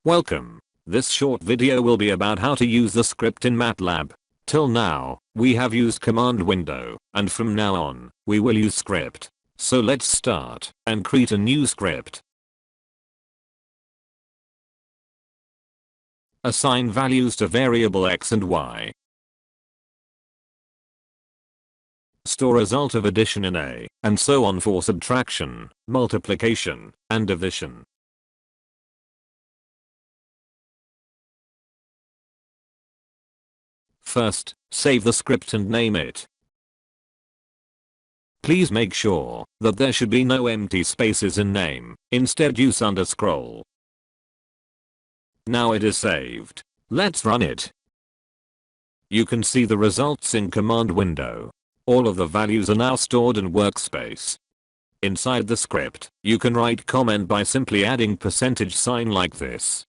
Welcome. This short video will be about how to use the script in MATLAB. Till now, we have used command window, and from now on, we will use script. So let's start and create a new script. Assign values to variable x and y. Store result of addition in A, and so on for subtraction, multiplication, and division. First, save the script and name it. Please make sure that there should be no empty spaces in name, instead use underscore. Now it is saved. Let's run it. You can see the results in command window. All of the values are now stored in workspace. Inside the script, you can write comment by simply adding %sign like this.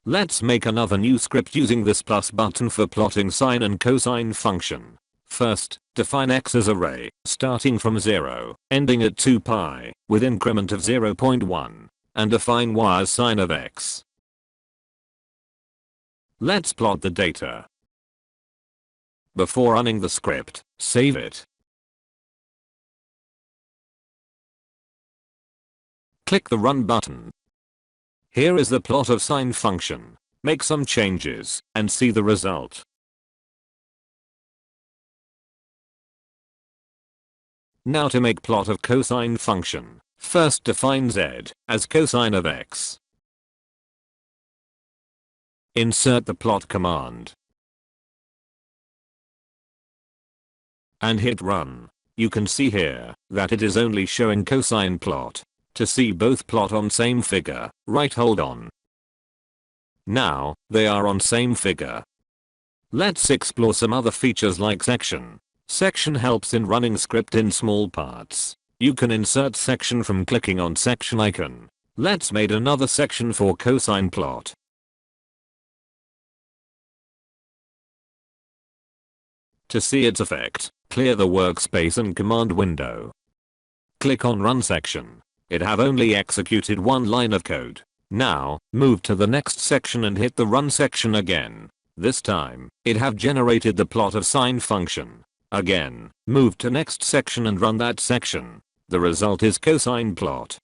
Let's make another new script using this plus button for plotting sine and cosine function. First, define x as array, starting from 0, ending at 2 pi, with increment of 0.1, and define y as sine of x. Let's plot the data. Before running the script, save it. Click the run button. Here is the plot of sine function. Make some changes and see the result. Now to make plot of cosine function, first define z as cosine of x. Insert the plot command. And hit run. You can see here that it is only showing cosine plot. To see both plot on same figure, right hold on. Now, they are on same figure. Let's explore some other features like section. Section helps in running script in small parts. You can insert section from clicking on section icon. Let's make another section for cosine plot. To see its effect, clear the workspace and command window. Click on run section. It have only executed one line of code. Now, move to the next section and hit the run section again. This time, it have generated the plot of sine function. Again, move to next section and run that section. The result is cosine plot.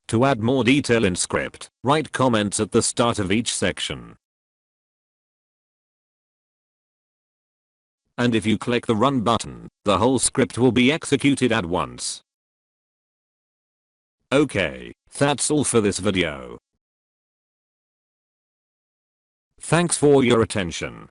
To add more detail in script, write comments at the start of each section. And if you click the run button, the whole script will be executed at once. Okay, that's all for this video. Thanks for your attention.